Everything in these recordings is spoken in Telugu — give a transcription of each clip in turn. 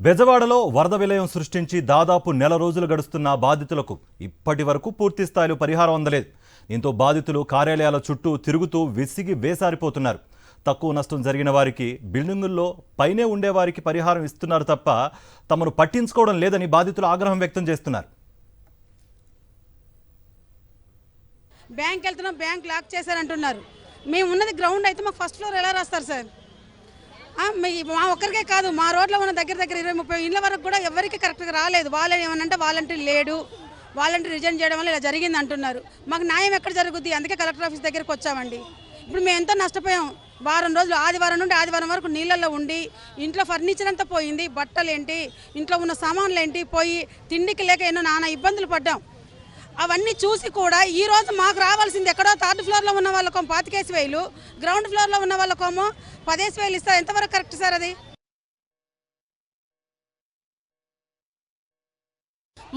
బెజవాడలో వరద విలయం సృష్టించి దాదాపు నెల రోజులు గడుస్తున్న బాధితులకు ఇప్పటి వరకు పూర్తి స్థాయిలో పరిహారం అందలేదు. దీంతో బాధితులు కార్యాలయాల చుట్టూ తిరుగుతూ విసిగి వేసారిపోతున్నారు. తక్కువ నష్టం జరిగిన వారికి బిల్డింగుల్లో పైనే ఉండేవారికి పరిహారం ఇస్తున్నారు తప్ప తమను పట్టించుకోవడం లేదని బాధితులు ఆగ్రహం వ్యక్తం చేస్తున్నారు. బ్యాంక్ వెళ్తున్నాం, బ్యాంక్ లాక్ చేశారంటున్నారు. మేము ఉన్నది గ్రౌండ్ అయితే మాకు ఫస్ట్ ఫ్లోర్ ఎలా రాస్తారు సార్? మా ఒక్కరికే కాదు, మా రోడ్లో ఉన్న దగ్గర 20-30 ఇళ్ళ వరకు కూడా ఎవరికి కరెక్ట్గా రాలేదు. వాళ్ళని ఏమనంటే వాలంటీర్ లేడు, వాలంటీర్ రిజైన్ చేయడం వల్ల ఇలా జరిగింది అంటున్నారు. మాకు న్యాయం ఎక్కడ జరుగుద్ది? అందుకే కలెక్టర్ ఆఫీస్ దగ్గరికి వచ్చామండి. ఇప్పుడు మేము ఎంతో నష్టపోయాం. వారం రోజులు, ఆదివారం నుండి ఆదివారం వరకు నీళ్ళల్లో ఉండి ఇంట్లో ఫర్నిచర్ అంతా పోయింది, బట్టలు ఏంటి, ఇంట్లో ఉన్న సామాన్లు ఏంటి పోయి, తిండికి లేక ఎన్నో నానా ఇబ్బందులు పడ్డాం. అవన్నీ చూసి కూడా ఈరోజు మాకు రావాల్సింది ఎక్కడో 3rd ఫ్లోర్లో ఉన్న వాళ్ళకేమో 25,000, గ్రౌండ్ ఫ్లోర్లో ఉన్న వాళ్ళకేమో 15,000 ఇస్తారు. ఎంతవరకు కరెక్ట్ సార్ అది?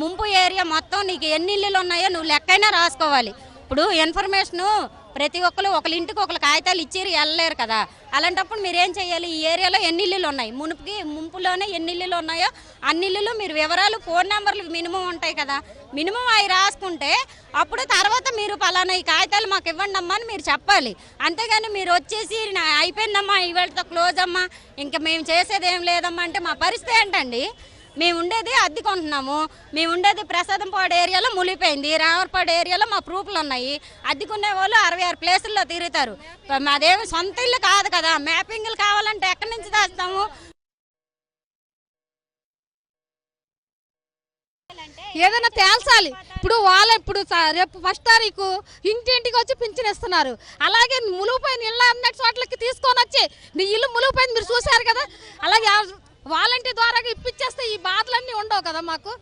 ముంపు ఏరియా మొత్తం నీకు ఎన్ని ఇల్లులు ఉన్నాయో నువ్వు లెక్కైనా రాసుకోవాలి. ఇప్పుడు ఇన్ఫర్మేషను ప్రతి ఒక్కరు ఒకరింటికి ఒకరు కాగితాలు ఇచ్చి వెళ్ళలేరు కదా. అలాంటప్పుడు మీరు ఏం చేయాలి? ఈ ఏరియాలో ఎన్ని ఇల్లులు ఉన్నాయి, ముంపులోనే ఎన్ని ఇల్లులు ఉన్నాయో అన్ని ఇల్లులు మీరు వివరాలు, ఫోన్ నెంబర్లు మినిమం ఉంటాయి కదా, మినిమం అవి రాసుకుంటే అప్పుడు తర్వాత మీరు పలానా ఈ కాగితాలు మాకు ఇవ్వండి అమ్మా అని మీరు చెప్పాలి. అంతేగాని మీరు వచ్చేసి అయిపోయిందమ్మా ఇవాళతో క్లోజ్ అమ్మా ఇంకా మేము చేసేది ఏం లేదమ్మా అంటే మా పరిస్థితి ఏంటండి? మేము ఉండేది అద్దెకుంటున్నాము, మేము ఉండేది ప్రసాదంపాడు ఏరియాలో మునిగిపోయింది, రామర్పాడు ఏరియాలో మా ప్రూఫ్లు ఉన్నాయి. అద్దెకునే వాళ్ళు 66 ప్లేసుల్లో తిరుగుతారు. మాదేమి సొంత ఇల్లు కాదు కదా, మ్యాపింగ్లు కావాలంటే ఎక్కడి నుంచి తెస్తాము? ఏదైనా తేల్చాలి. ఇప్పుడు రేపు 1వ తారీఖు ఇంటింటికి వచ్చి పింఛన్ ఇస్తున్నారు. అలాగే మునిగిపోయిన ఇళ్ళ అన్నట్టు చోట్లకి తీసుకొని వచ్చి మీ ఇల్లు మునిగిపోయింది మీరు చూశారు కదా, అలాగే వాలంటీర్ ద్వారా ఇప్పించేస్తే ఈ బాధలన్నీ ఉండవు కదా మాకు.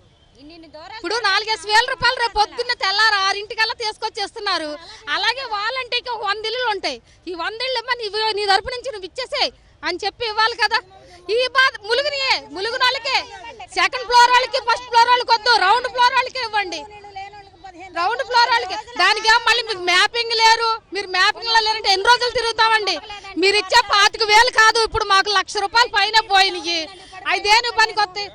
ఇప్పుడు 4,500 రూపాయలు రేపు పొద్దున్న తెల్లారు 6 తీసుకొచ్చేస్తున్నారు. అలాగే వాలంటీర్కి 100 ఇళ్ళు ఉంటాయి. ఈ 100 ఇళ్ళు నీ తరపు నుంచి నువ్వు ఇచ్చేసేయి అని చెప్పి ఇవ్వాలి కదా. ఈ బాధ ములుగున వాళ్ళకే, 2nd ఫ్లోర్ వాళ్ళకి, 1st ఫ్లోర్ వాళ్ళకి వద్దు, రౌండ్ ఫ్లోర్ వాళ్ళకే ఇవ్వండి. రౌండ్ ఫ్లోర్ వాళ్ళకి దానికి మళ్ళీ మీకు మ్యాపింగ్ లేరు, మీరు మ్యాపింగ్ లో లేరంటే ఎన్ని రోజులు తిరుగుతామండి? మీరు ఇచ్చే 25,000 కాదు, ఇప్పుడు మాకు 1,00,000 రూపాయలు పైన పోయినాయి. అవి దేని పనికి వస్తాయి?